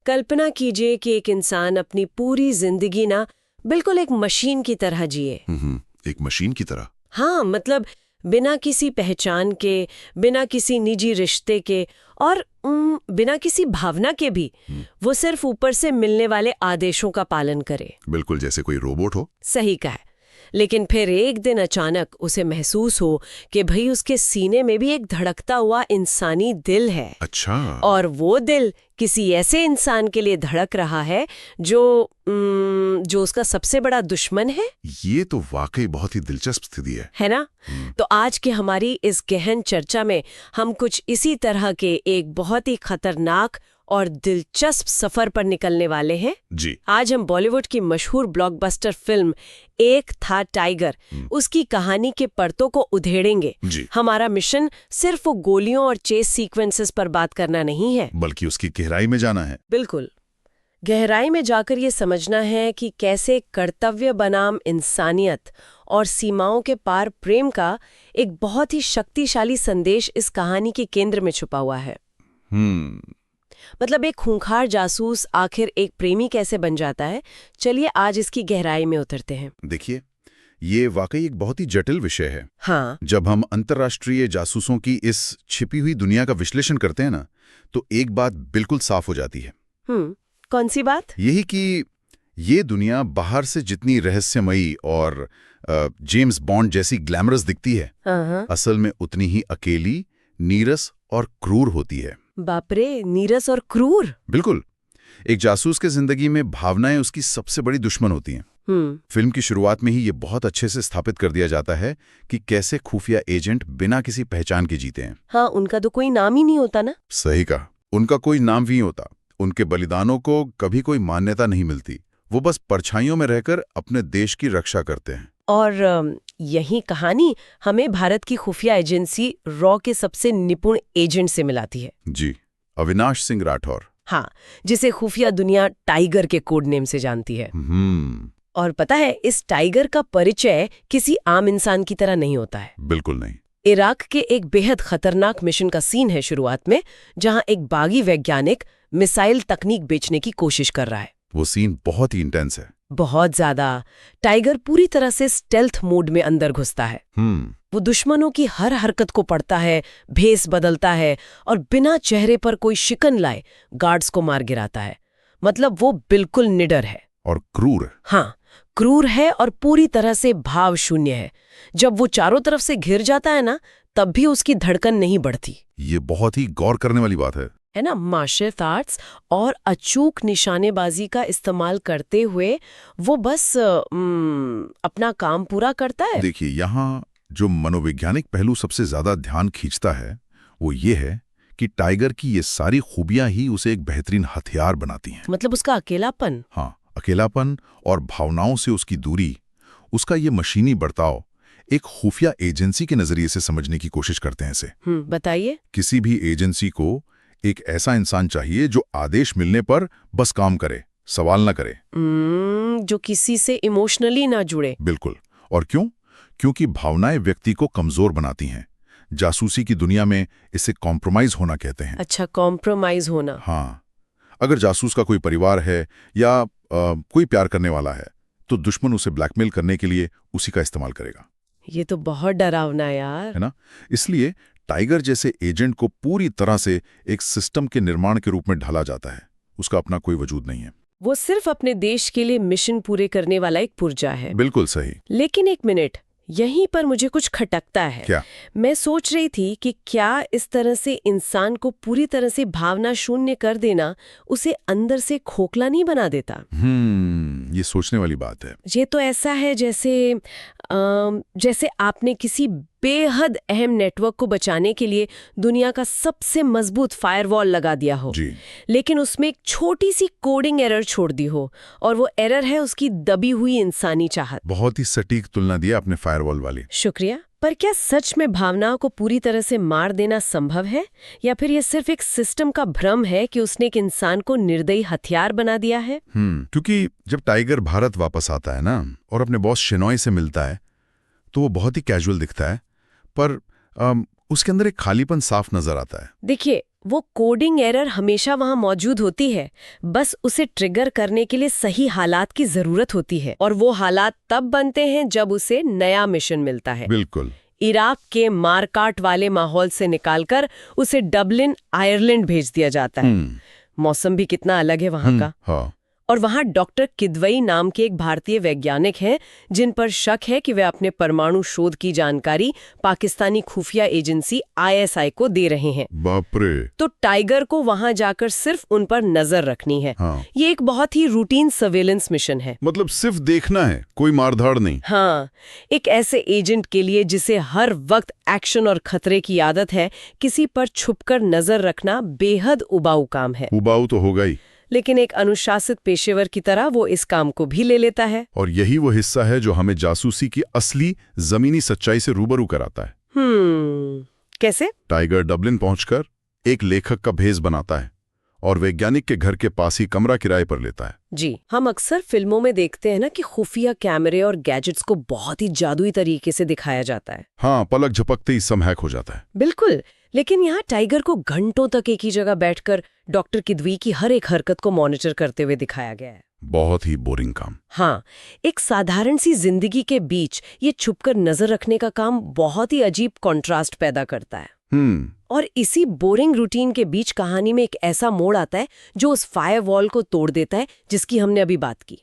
कल्पना कीजिए कि एक इंसान अपनी पूरी जिंदगी ना बिल्कुल एक मशीन की तरह जिए। एक मशीन की तरह? हाँ, मतलब बिना किसी पहचान के, बिना किसी निजी रिश्ते के और बिना किसी भावना के भी वो सिर्फ ऊपर से मिलने वाले आदेशों का पालन करे। बिल्कुल जैसे कोई रोबोट हो। सही कहा। लेकिन फिर एक दिन अचानक उसे महसूस हो कि भाई उसके सीने में भी एक धड़कता हुआ इंसानी दिल है। अच्छा। और वो दिल किसी ऐसे इंसान के लिए धड़क रहा है जो उसका सबसे बड़ा दुश्मन है। ये तो वाकई बहुत ही दिलचस्प स्थिति है ना? तो आज की हमारी इस गहन चर्चा में हम कुछ इसी तरह के एक बहुत ही खतरनाक और दिलचस्प सफर पर निकलने वाले हैं। जी। आज हम बॉलीवुड की मशहूर ब्लॉकबस्टर फिल्म एक था टाइगर, उसकी कहानी के परतों को उधेड़ेंगे। जी। हमारा मिशन सिर्फ वो गोलियों और चेस सीक्वेंसेस पर बात करना नहीं है, बल्कि उसकी गहराई में जाना है। बिल्कुल, गहराई में जाकर ये समझना है कि कैसे कर्तव्य बनाम इंसानियत और सीमाओं के पार प्रेम का एक बहुत ही शक्तिशाली संदेश इस कहानी के केंद्र में छुपा हुआ है। मतलब एक खूंखार जासूस आखिर एक प्रेमी कैसे बन जाता है, चलिए आज इसकी गहराई में उतरते हैं। देखिए, ये वाकई एक बहुत ही जटिल विषय है। हाँ। जब हम अंतर्राष्ट्रीय जासूसों की इस छिपी हुई दुनिया का विश्लेषण करते हैं ना, तो एक बात बिल्कुल साफ हो जाती है। कौन सी बात? यही कि ये दुनिया बाहर से जितनी रहस्यमयी और जेम्स बॉन्ड जैसी ग्लैमरस दिखती है, असल में उतनी ही अकेली, नीरस और क्रूर होती है। बाप रे, नीरस और क्रूर? बिल्कुल। एक जासूस के जिंदगी में भावनाएं उसकी सबसे बड़ी दुश्मन होती हैं। फिल्म की शुरुआत में ही ये बहुत अच्छे से स्थापित कर दिया जाता है कि कैसे खुफिया एजेंट बिना किसी पहचान के जीते हैं। हाँ, उनका तो कोई नाम ही नहीं होता ना। सही कहा, उनका कोई नाम भी नहीं होता। उनके बलिदानों को कभी कोई मान्यता नहीं मिलती। वो बस परछाइयों में रहकर अपने देश की रक्षा करते हैं। और यही कहानी हमें भारत की खुफिया एजेंसी रॉ के सबसे निपुण एजेंट से मिलाती है। जी, अविनाश सिंह राठौर। हाँ, जिसे खुफिया दुनिया टाइगर के कोड नेम से जानती है। और पता है, इस टाइगर का परिचय किसी आम इंसान की तरह नहीं होता है। बिल्कुल नहीं। इराक के एक बेहद खतरनाक मिशन का सीन है शुरुआत में, जहां एक बागी वैज्ञानिक मिसाइल तकनीक बेचने की कोशिश कर रहा है। वो सीन बहुत ही इंटेंस है। बहुत ज्यादा। टाइगर पूरी तरह से स्टेल्थ मोड में अंदर घुसता है। वो दुश्मनों की हर हरकत को पढ़ता है, भेस बदलता है और बिना चेहरे पर कोई शिकन लाए गार्ड्स को मार गिराता है। मतलब वो बिल्कुल निडर है और क्रूर। हाँ, क्रूर है और पूरी तरह से भाव शून्य है। जब वो चारों तरफ से घिर जाता है ना, तब भी उसकी धड़कन नहीं बढ़ती। ये बहुत ही गौर करने वाली बात है ना? मार्शल आर्ट्स और अचूक निशानेबाजी का इस्तेमाल करते हुए वो बस अपना काम पूरा करता है। देखिए, यहाँ जो मनोवैज्ञानिक पहलू सबसे ज्यादा ध्यान खींचता है वो ये है कि टाइगर की ये सारी खूबियां ही उसे एक बेहतरीन हथियार बनाती हैं। मतलब उसका अकेलापन। हाँ, अकेलापन और भावनाओं से उसकी दूरी, उसका ये मशीनी बर्ताव एक खुफिया एजेंसी के नजरिए से समझने की कोशिश करते हैं इसे। बताइए। किसी भी एजेंसी को एक ऐसा इंसान चाहिए जो आदेश मिलने पर बस काम करे, सवाल न करे। जो किसी से इमोशनली ना जुड़े। बिल्कुल। और क्यों? क्योंकि भावनाएं व्यक्ति को कमजोर बनाती हैं। जासूसी की दुनिया में इसे कॉम्प्रोमाइज होना कहते हैं। अच्छा, कॉम्प्रोमाइज होना। हाँ, अगर जासूस का कोई परिवार है या कोई प्यार करने वाला है, तो दुश्मन उसे ब्लैकमेल करने के लिए उसी का इस्तेमाल करेगा। ये तो बहुत डरावना यार। है ना? इसलिए टाइगर जैसे एजेंट को पूरी तरह से एक सिस्टम के निर्माण के रूप में ढाला जाता है। उसका अपना कोई वजूद नहीं है। वो सिर्फ अपने देश के लिए मिशन पूरे करने वाला एक पुर्जा है। बिल्कुल सही। लेकिन एक मिनट, यहीं पर मुझे कुछ खटकता है। क्या? मैं सोच रही थी कि क्या इस तरह से इंसान को पूरी तरह से भावना शून्य कर देना उसे अंदर से खोखला नहीं बना देता? ये सोचने वाली बात है। ये तो ऐसा है जैसे आपने किसी बेहद अहम नेटवर्क को बचाने के लिए दुनिया का सबसे मजबूत फायरवॉल लगा दिया हो, लेकिन उसमें एक छोटी सी कोडिंग एरर छोड़ दी हो, और वो एरर है उसकी दबी हुई इंसानी चाहत। बहुत ही सटीक तुलना दी आपने फायरवॉल वाली। शुक्रिया। पर क्या सच में भावनाओं को पूरी तरह से मार देना संभव है, या फिर यह सिर्फ एक सिस्टम का भ्रम है कि उसने एक इंसान को निर्दयी हथियार बना दिया है? क्योंकि जब टाइगर भारत वापस आता है ना और अपने बॉस शेनॉय से मिलता है, तो वो बहुत ही कैजुअल दिखता है, पर उसके अंदर एक खालीपन साफ नजर आता है। देखिए, वो कोडिंग एरर हमेशा वहाँ मौजूद होती है, बस उसे ट्रिगर करने के लिए सही हालात की जरूरत होती है, और वो हालात तब बनते हैं जब उसे नया मिशन मिलता है। बिल्कुल। इराक के मारकाट वाले माहौल से निकालकर उसे डबलिन, आयरलैंड भेज दिया जाता है। मौसम भी कितना अलग है वहाँ का। हाँ। और वहाँ डॉक्टर किदवई नाम के एक भारतीय वैज्ञानिक हैं जिन पर शक है कि वे अपने परमाणु शोध की जानकारी पाकिस्तानी खुफिया एजेंसी ISI को दे रहे हैं। बाप रे। तो टाइगर को वहाँ जाकर सिर्फ उन पर नजर रखनी है। हाँ। ये एक बहुत ही रूटीन सर्वेलेंस मिशन है। मतलब सिर्फ देखना है, कोई मारधाड़ नहीं। हाँ, एक ऐसे एजेंट के लिए जिसे हर वक्त एक्शन और खतरे की आदत है, किसी पर छुपकर नजर रखना बेहद उबाऊ काम है। उबाऊ तो होगा ही, लेकिन एक अनुशासित पेशेवर की तरह वो इस काम को भी ले लेता है। और यही वो हिस्सा है जो हमें जासूसी की असली जमीनी सच्चाई से रूबरू कराता है। कैसे? टाइगर डबलिन पहुंचकर एक लेखक का भेष बनाता है और वैज्ञानिक के घर के पास ही कमरा किराए पर लेता है। जी, हम अक्सर फिल्मों में देखते हैं ना कि खुफिया कैमरे और गैजेट्स को बहुत ही जादुई तरीके से दिखाया जाता है। हाँ, पलक झपकते ही सब हैक हो जाता है। बिल्कुल, लेकिन यहाँ टाइगर को घंटों तक एक ही जगह बैठकर डॉक्टर किदवई की हर एक हरकत को मॉनिटर करते हुए दिखाया गया है। बहुत ही बोरिंग काम। हाँ, एक साधारण सी जिंदगी के बीच ये छुपकर नजर रखने का काम बहुत ही अजीब कॉन्ट्रास्ट पैदा करता है। और इसी बोरिंग रूटीन के बीच कहानी में एक ऐसा मोड़ आता है जो उस फायरवॉल को तोड़ देता है जिसकी हमने अभी बात की।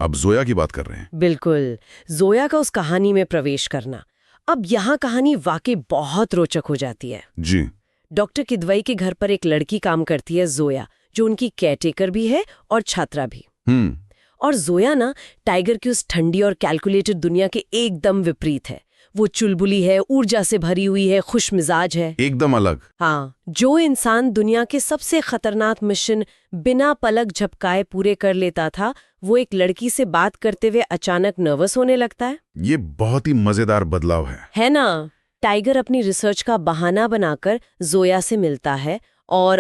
अब जोया की बात कर रहे हैं। बिल्कुल, जोया का उस कहानी में प्रवेश करना। अब यहाँ कहानी वाकई बहुत रोचक हो जाती है। जी। डॉक्टर किदवई के घर पर एक लड़की काम करती है, जोया, जो उनकी केयरटेकर भी है और छात्रा भी। और जोया ना टाइगर की उस ठंडी और कैलकुलेटेड दुनिया के एकदम विपरीत है। वो चुलबुली है, ऊर्जा से भरी हुई है, खुश मिजाज है, एकदम अलग। हाँ, जो इंसान दुनिया के सबसे खतरनाक मिशन बिना पलक झपकाए पूरे कर लेता था, वो एक लड़की से बात करते हुए अचानक नर्वस होने लगता है। ये बहुत ही मजेदार बदलाव है ना? टाइगर अपनी रिसर्च का बहाना बनाकर जोया से मिलता है और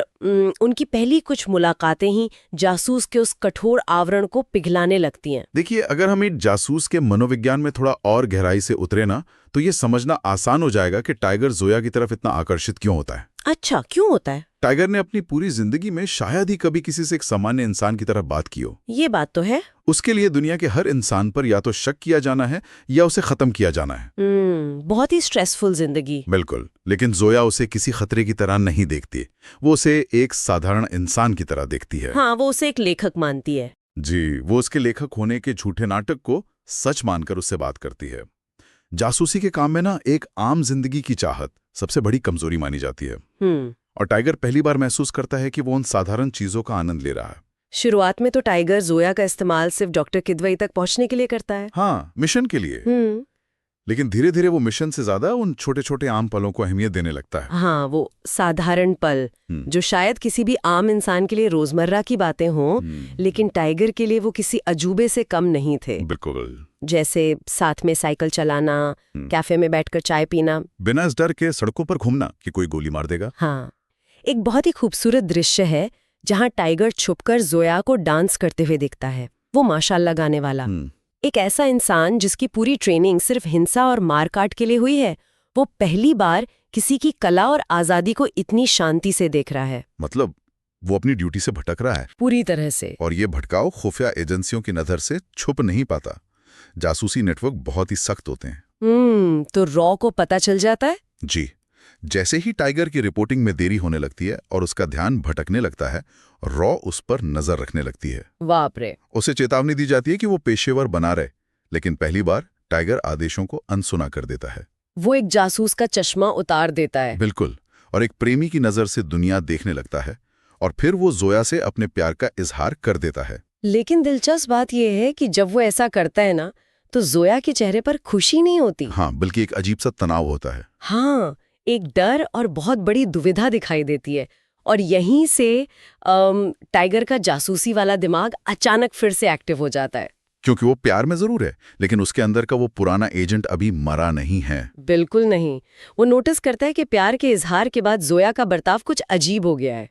उनकी पहली कुछ मुलाकातें ही जासूस के उस कठोर आवरण को पिघलाने लगती हैं। देखिए, अगर हम एक जासूस के मनोविज्ञान में थोड़ा और गहराई से उतरे ना, तो ये समझना आसान हो जाएगा कि टाइगर जोया की तरफ इतना आकर्षित क्यों होता है। अच्छा, क्यों होता है? टाइगर ने अपनी पूरी जिंदगी में शायद ही कभी किसी से एक सामान्य इंसान की तरह बात की हो। ये बात तो है। उसके लिए दुनिया के हर इंसान पर या तो शक किया जाना है या उसे खत्म किया जाना है। बहुत ही स्ट्रेसफुल जिंदगी। बिल्कुल, लेकिन जोया उसे किसी खतरे की तरह नहीं देखती। वो उसे एक साधारण इंसान की तरह देखती है। हाँ, वो उसे एक लेखक मानती है। जी, वो उसके लेखक होने के झूठे नाटक को सच मानकर उससे बात करती है। जासूसी के काम में ना एक आम जिंदगी की चाहत सबसे बड़ी कमजोरी मानी जाती है। और टाइगर पहली बार महसूस करता है कि वो उन साधारण चीजों का आनंद ले रहा है। शुरुआत में तो टाइगर जोया का इस्तेमाल सिर्फ डॉक्टर किदवई तक पहुंचने के लिए करता है। हाँ, मिशन के लिए। लेकिन धीरे धीरे वो मिशन से ज्यादा उन छोटे छोटे आम पलों को अहमियत देने लगता है। हाँ, वो साधारण पल जो शायद किसी भी आम इंसान के लिए रोजमर्रा की बातें हों, लेकिन टाइगर के लिए वो किसी अजूबे से कम नहीं थे। बिल्कुल। जैसे साथ में साइकिल चलाना, कैफे में बैठकर चाय पीना, बिना इस डर के सड़कों पर घूमना कि कोई गोली मार देगा। हाँ, एक बहुत ही खूबसूरत दृश्य है जहाँ टाइगर छुपकर जोया को डांस करते हुए दिखता है। वो माशाल्लाह गाने वाला, एक ऐसा इंसान जिसकी पूरी ट्रेनिंग सिर्फ हिंसा और मारकाट के लिए हुई है, वो पहली बार किसी की कला और आजादी को इतनी शांति से देख रहा है। मतलब वो अपनी ड्यूटी से भटक रहा है पूरी तरह से। और ये भटकाव खुफिया एजेंसियों की नजर से छुप नहीं पाता। जासूसी नेटवर्क बहुत ही सख्त होते हैं। तो रॉ को पता चल जाता है। जी, जैसे ही टाइगर की रिपोर्टिंग में देरी होने लगती है और उसका ध्यान भटकने लगता है, रॉ उस पर नजर रखने लगती है। बाप रे। उसे चेतावनी दी जाती है कि वो पेशेवर बना रहे, लेकिन पहली बार टाइगर आदेशों को अनसुना कर देता है। वो एक जासूस का चश्मा उतार देता है। बिल्कुल, और एक प्रेमी की नजर से दुनिया देखने लगता है और फिर वो जोया से अपने प्यार का इजहार कर देता है। लेकिन दिलचस्प बात यह है कि जब वो ऐसा करता है ना, तो जोया के चेहरे पर खुशी नहीं होती। हाँ, बल्कि एक अजीब सा तनाव होता है। हाँ, एक डर और बहुत बड़ी दुविधा दिखाई देती है। और यहीं से टाइगर का जासूसी वाला दिमाग अचानक फिर से एक्टिव हो जाता है। क्योंकि वो प्यार में जरूर है, लेकिन उसके अंदर का वो पुराना एजेंट अभी मरा नहीं है। बिल्कुल नहीं। वो नोटिस करता है कि प्यार के इजहार के बाद जोया का बर्ताव कुछ अजीब हो गया है।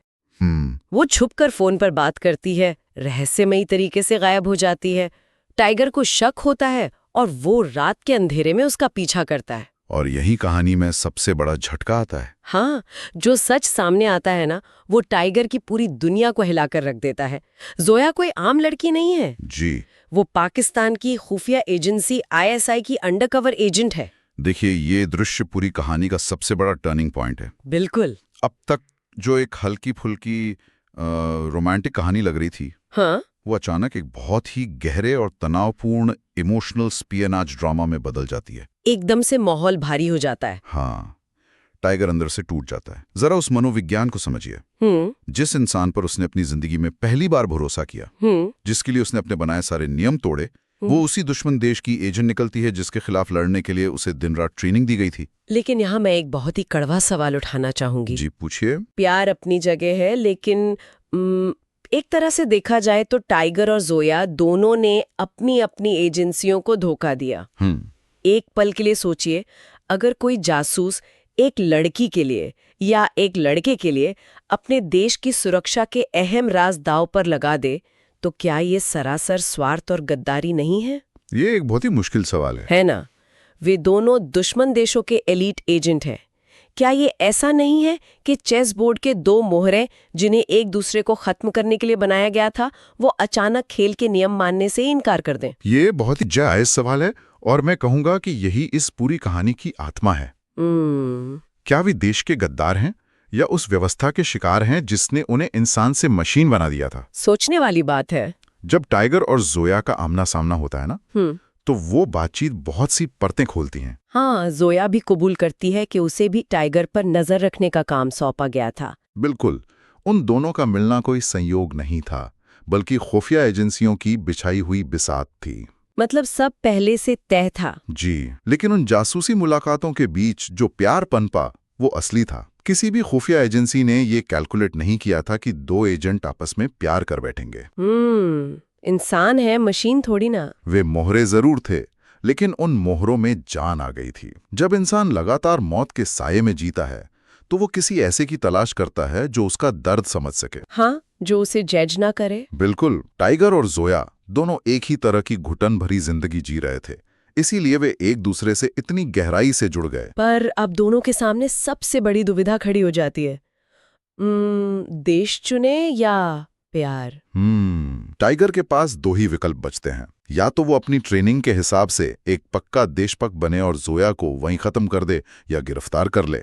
वो छुपकर फोन पर बात करती है, रहस्यमयी तरीके से गायब हो जाती है। टाइगर को शक होता है और वो रात के अंधेरे में उसका पीछा करता है। और यही कहानी में सबसे बड़ा झटका आता है। हाँ, जो सच सामने आता है ना, वो टाइगर की पूरी दुनिया को हिलाकर रख देता है। जोया कोई आम लड़की नहीं है जी, वो पाकिस्तान की खुफिया एजेंसी ISI की अंडरकवर एजेंट है। देखिए ये दृश्य पूरी कहानी का सबसे बड़ा टर्निंग पॉइंट है। बिल्कुल। अब तक जो एक हल्की फुल्की रोमांटिक कहानी लग रही थी, हाँ, वो अचानक एक बहुत ही गहरे और तनावपूर्ण इमोशनल स्पियनाज ड्रामा में बदल जाती है। एकदम से माहौल भारी हो जाता है। हाँ, टाइगर अंदर से टूट जाता है। जरा उस मनोविज्ञान को समझिए। जिस इंसान पर उसने अपनी जिंदगी में पहली बार भरोसा किया, जिसके लिए उसने अपने बनाए सारे नियम तोड़े, वो उसी दुश्मन देश की एजेंट निकलती है जिसके खिलाफ लड़ने के लिए उसे दिन रात ट्रेनिंग दी गई थी। लेकिन यहाँ मैं एक बहुत ही कड़वा सवाल उठाना चाहूंगी। जी पूछिए। प्यार अपनी जगह है, लेकिन एक तरह से देखा जाए तो टाइगर और जोया दोनों ने अपनी अपनी एजेंसियों को धोखा दिया। एक पल के लिए सोचिए, अगर कोई जासूस एक लड़की के लिए या एक लड़के के लिए अपने देश की सुरक्षा के अहम राज दांव पर लगा दे, तो क्या ये सरासर स्वार्थ और गद्दारी नहीं है? ये एक बहुत ही मुश्किल सवाल है ना? वे दोनों दुश्मन देशों के एलीट एजेंट हैं। क्या ये ऐसा नहीं है कि चेस बोर्ड के दो मोहरे, जिन्हें एक दूसरे को खत्म करने के लिए बनाया गया था, वो अचानक खेल के नियम मानने से इनकार कर दें? ये बहुत ही जायज सवाल है और मैं कहूंगा कि यही इस पूरी कहानी की आत्मा है। क्या वे देश के गद्दार हैं या उस व्यवस्था के शिकार हैं जिसने उन्हें इंसान से मशीन बना दिया था? सोचने वाली बात है। जब टाइगर और जोया का आमना सामना होता है ना, तो वो बातचीत बहुत सी परतें खोलती हैं। हाँ, जोया भी कबूल करती है कि उसे भी टाइगर पर नजर रखने का काम सौंपा गया था। बिल्कुल, उन दोनों का मिलना कोई संयोग नहीं था, बल्कि खुफिया एजेंसियों की बिछाई हुई बिसात थी। मतलब सब पहले से तय था। जी, लेकिन उन जासूसी मुलाकातों के बीच जो प्यार पनपा, वो असली था। किसी भी खुफिया एजेंसी ने ये कैलकुलेट नहीं किया था कि दो एजेंट आपस में प्यार कर बैठेंगे। इंसान है, मशीन थोड़ी ना। वे मोहरे जरूर थे, लेकिन उन मोहरों में जान आ गई थी। जब इंसान लगातार मौत के साये में जीता है, तो वो किसी ऐसे की तलाश करता है जो उसका दर्द समझ सके। हाँ, जो उसे जज ना करे। बिल्कुल, टाइगर और जोया दोनों एक ही तरह की घुटन भरी जिंदगी जी रहे थे, इसीलिए वे एक दूसरे से इतनी गहराई से जुड़ गए। पर अब दोनों के सामने सबसे बड़ी दुविधा खड़ी हो जाती है, देश चुने या प्यार। टाइगर के पास दो ही विकल्प बचते हैं। या तो वो अपनी ट्रेनिंग के हिसाब से एक पक्का देशभक्त बने और जोया को वहीं खत्म कर दे या गिरफ्तार कर ले,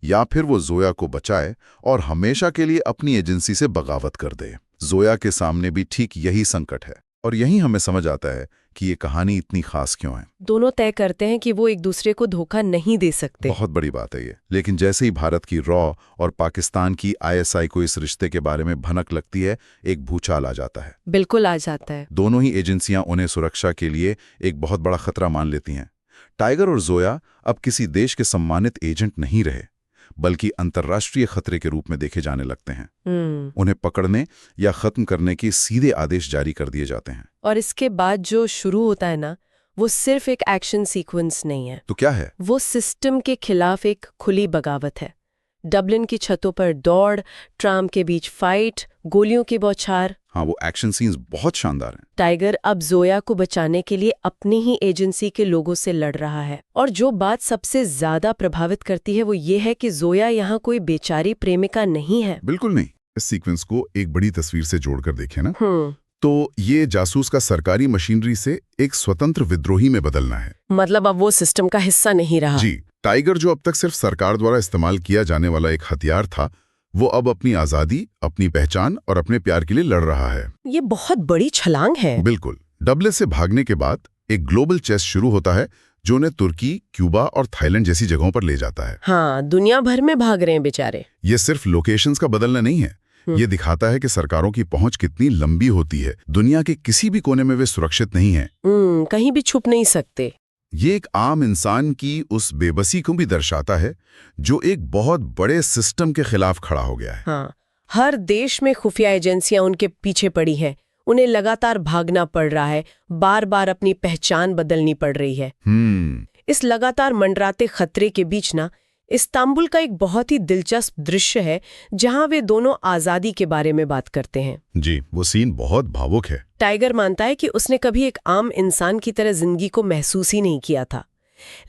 या फिर वो जोया को बचाए और हमेशा के लिए अपनी एजेंसी से बगावत कर दे। जोया के सामने भी ठीक यही संकट है, और यही हमें समझ आता है कि ये कहानी इतनी खास क्यों है। दोनों तय करते हैं कि वो एक दूसरे को धोखा नहीं दे सकते। बहुत बड़ी बात है ये। लेकिन जैसे ही भारत की रॉ और पाकिस्तान की ISI को इस रिश्ते के बारे में भनक लगती है, एक भूचाल आ जाता है। बिल्कुल आ जाता है। दोनों ही एजेंसियां उन्हें सुरक्षा के लिए एक बहुत बड़ा खतरा मान लेती हैं। टाइगर और जोया अब किसी देश के सम्मानित एजेंट नहीं रहे, बल्कि अंतर्राष्ट्रीय खतरे के रूप में देखे जाने लगते हैं। उन्हें पकड़ने या खत्म करने के सीधे आदेश जारी कर दिए जाते हैं। और इसके बाद जो शुरू होता है ना, वो सिर्फ एक एक्शन सीक्वेंस नहीं है। तो क्या है? वो सिस्टम के खिलाफ एक खुली बगावत है। डबलिन की छतों पर दौड़, ट्राम के बीच फाइट, गोलियों की बौछार। हाँ, वो एक्शन सीन्स बहुत शानदार हैं। टाइगर अब जोया को बचाने के लिए अपनी ही एजेंसी के लोगों से लड़ रहा है। और जो बात सबसे ज्यादा प्रभावित करती है वो ये है कि जोया यहाँ कोई बेचारी प्रेमिका नहीं है। बिल्कुल नहीं। इस सीक्वेंस को एक बड़ी तस्वीर से जोड़कर देखें ना, तो ये जासूस का सरकारी मशीनरी से एक स्वतंत्र विद्रोही में बदलना है। मतलब अब वो सिस्टम का हिस्सा नहीं रहा। जी, टाइगर जो अब तक सिर्फ सरकार द्वारा इस्तेमाल किया जाने वाला एक हथियार था, वो अब अपनी आजादी, अपनी पहचान और अपने प्यार के लिए लड़ रहा है। ये बहुत बड़ी छलांग है। बिल्कुल। डबलिन से भागने के बाद एक ग्लोबल चेस शुरू होता है जो उन्हें तुर्की, क्यूबा और थाईलैंड जैसी जगहों पर ले जाता है। हाँ, दुनिया भर में भाग रहे हैं बेचारे। ये सिर्फ लोकेशंस का बदलना नहीं है, ये दिखाता है कि सरकारों की पहुंच कितनी लंबी होती है। दुनिया के किसी भी कोने में वे सुरक्षित नहीं हैं। कहीं भी छुप नहीं सकते। ये एक आम इंसान की उस बेबसी को भी दर्शाता है जो एक बहुत बड़े सिस्टम के खिलाफ खड़ा हो गया है। हाँ, हर देश में खुफिया एजेंसियां उनके पीछे पड़ी हैं। उन्हें लगातार भागना पड़ रहा है, बार बार अपनी पहचान बदलनी पड़ रही है। इस लगातार मंडराते खतरे के बीच ना, इस्तांबुल का एक बहुत ही दिलचस्प दृश्य है जहां वे दोनों आजादी के बारे में बात करते हैं। जी, वो सीन बहुत भावुक है। टाइगर मानता है कि उसने कभी एक आम इंसान की तरह जिंदगी को महसूस ही नहीं किया था,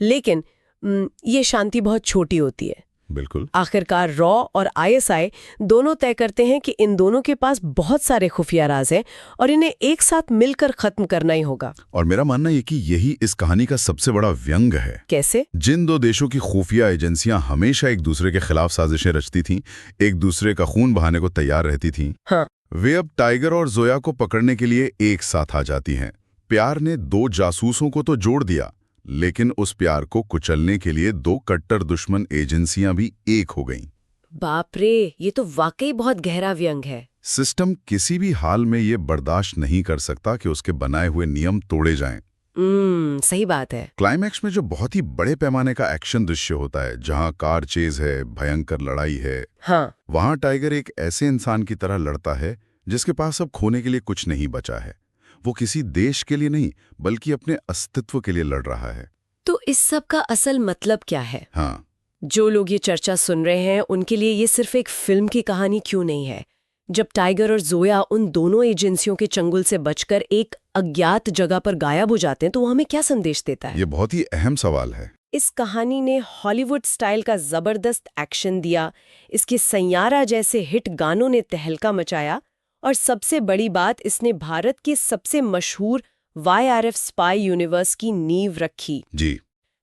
लेकिन ये शांति बहुत छोटी होती है। बिल्कुल। आखिरकार रॉ और आईएसआई दोनों तय करते हैं कि इन दोनों के पास बहुत सारे खुफिया राज हैं और इन्हें एक साथ मिलकर खत्म करना ही होगा। और मेरा मानना है कि यही इस कहानी का सबसे बड़ा व्यंग है। कैसे? जिन दो देशों की खुफिया एजेंसियां हमेशा एक दूसरे के खिलाफ साजिशें रचती थीं, एक दूसरे का खून बहाने को तैयार रहती थीं, हाँ। वे अब टाइगर और जोया को पकड़ने के लिए एक साथ आ जाती हैं। प्यार ने दो जासूसों को तो जोड़ दिया, लेकिन उस प्यार को कुचलने के लिए दो कट्टर दुश्मन एजेंसियां भी एक हो गईं। बाप रे, ये तो वाकई बहुत गहरा व्यंग है। सिस्टम किसी भी हाल में ये बर्दाश्त नहीं कर सकता कि उसके बनाए हुए नियम तोड़े जाएं। सही बात है। क्लाइमैक्स में जो बहुत ही बड़े पैमाने का एक्शन दृश्य होता है, जहां कार चेज है, भयंकर लड़ाई है, हाँ। वहां टाइगर एक ऐसे इंसान की तरह लड़ता है जिसके पास अब खोने के लिए कुछ नहीं बचा है। वो किसी देश के लिए नहीं, बल्कि अपने अस्तित्व के लिए लड़ रहा है। तो इस सब का असल मतलब क्या है? हाँ, जो लोग ये चर्चा सुन रहे हैं उनके लिए ये सिर्फ एक फिल्म की कहानी क्यों नहीं है? जब टाइगर और जोया उन दोनों एजेंसियों के चंगुल से बचकर एक अज्ञात जगह पर गायब हो जाते हैं, तो वो हमें क्या संदेश देता है? ये बहुत ही अहम सवाल है। इस कहानी ने हॉलीवुड स्टाइल का जबरदस्त एक्शन दिया, इसके सैयारा जैसे हिट गानों ने तहलका मचाया, और सबसे बड़ी बात, इसने भारत के सबसे मशहूर YRF स्पाई यूनिवर्स की नींव रखी, जी,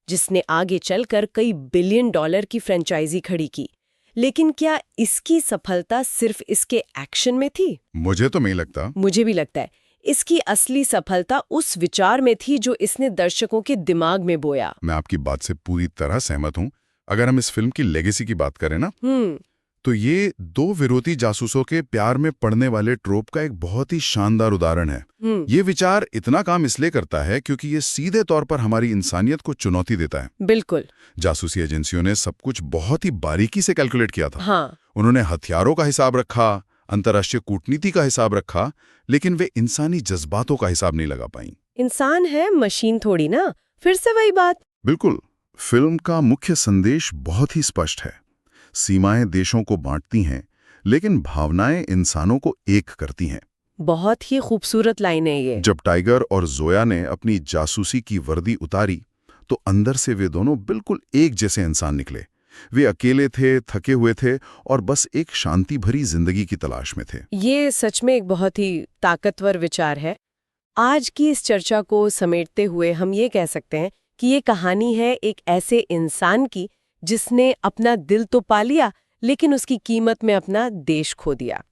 जिसने आगे चलकर कई बिलियन डॉलर की फ्रेंचाइजी खड़ी की। लेकिन क्या इसकी सफलता सिर्फ इसके एक्शन में थी? मुझे तो नहीं लगता। मुझे भी लगता है इसकी असली सफलता उस विचार में थी जो इसने दर्शकों के दिमाग में बोया। मैं आपकी बात से पूरी तरह सहमत हूं। अगर हम इस फिल्म की लेगेसी की बात करें ना, तो ये दो विरोधी जासूसों के प्यार में पड़ने वाले ट्रोप का एक बहुत ही शानदार उदाहरण है। ये विचार इतना काम इसलिए करता है क्योंकि ये सीधे तौर पर हमारी इंसानियत को चुनौती देता है। बिल्कुल। जासूसी एजेंसियों ने सब कुछ बहुत ही बारीकी से कैलकुलेट किया था। हाँ। उन्होंने हथियारों का हिसाब रखा, अंतर्राष्ट्रीय कूटनीति का हिसाब रखा, लेकिन वे इंसानी जज्बातों का हिसाब नहीं लगा पाई। इंसान है, मशीन थोड़ी ना। फिर से वही बात। बिल्कुल। फिल्म का मुख्य संदेश बहुत ही स्पष्ट है। सीमाएं देशों को बांटती हैं, लेकिन भावनाएं इंसानों को एक करती हैं। बहुत ही खूबसूरत लाइन है ये। जब टाइगर और जोया ने अपनी जासूसी की वर्दी उतारी, तो अंदर से वे दोनों बिल्कुल एक जैसे इंसान निकले। वे अकेले थे, थके हुए थे और बस एक शांति भरी जिंदगी की तलाश में थे। ये सच में एक बहुत ही ताकतवर विचार है। आज की इस चर्चा को समेटते हुए हम ये कह सकते हैं कि ये कहानी है एक ऐसे इंसान की जिसने अपना दिल तो पा लिया, लेकिन उसकी कीमत में अपना देश खो दिया।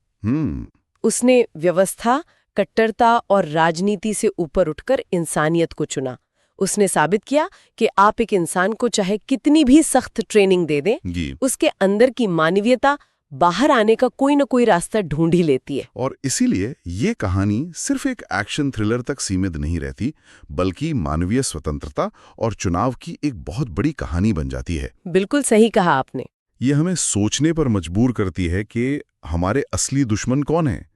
उसने व्यवस्था, कट्टरता और राजनीति से ऊपर उठकर इंसानियत को चुना। उसने साबित किया कि आप एक इंसान को चाहे कितनी भी सख्त ट्रेनिंग दे दें, उसके अंदर की मानवीयता बाहर आने का कोई न कोई रास्ता ढूंढ ही लेती है। और इसीलिए ये कहानी सिर्फ एक एक्शन थ्रिलर तक सीमित नहीं रहती, बल्कि मानवीय स्वतंत्रता और चुनाव की एक बहुत बड़ी कहानी बन जाती है। बिल्कुल सही कहा आपने। ये हमें सोचने पर मजबूर करती है कि हमारे असली दुश्मन कौन हैं?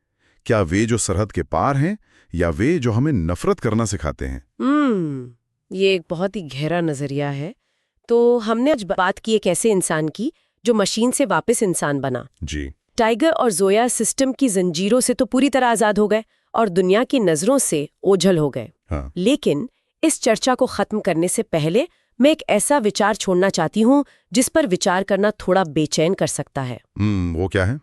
क्या वे जो सरहद के पार हैं, या वे जो हमें नफरत करना सिखाते हैं? ये एक बहुत ही गहरा नजरिया है। तो हमने आज बात की एक ऐसे इंसान की जो मशीन से वापस इंसान बना। जी। टाइगर और जोया सिस्टम की जंजीरों से तो पूरी तरह आजाद हो गए और दुनिया की नजरों से ओझल हो गए। हाँ। लेकिन इस चर्चा को खत्म करने से पहले मैं एक ऐसा विचार छोड़ना चाहती हूँ जिस पर विचार करना थोड़ा बेचैन कर सकता है। वो क्या है?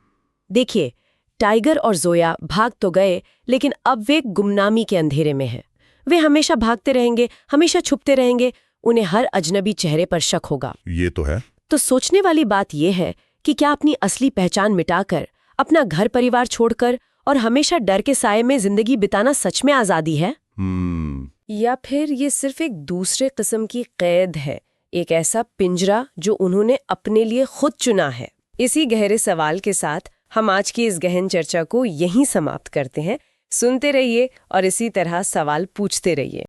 देखिए, टाइगर और जोया भाग तो गए, लेकिन अब वे गुमनामी के अंधेरे में हैं। वे हमेशा भागते रहेंगे, हमेशा छुपते रहेंगे, उन्हें हर अजनबी चेहरे पर शक होगा। ये तो है। तो सोचने वाली बात यह है कि क्या अपनी असली पहचान मिटाकर, अपना घर परिवार छोड़कर और हमेशा डर के साए में जिंदगी बिताना सच में आजादी है? या फिर ये सिर्फ एक दूसरे किस्म की कैद है, एक ऐसा पिंजरा जो उन्होंने अपने लिए खुद चुना है? इसी गहरे सवाल के साथ हम आज की इस गहन चर्चा को यहीं समाप्त करते हैं। सुनते रहिए और इसी तरह सवाल पूछते रहिए।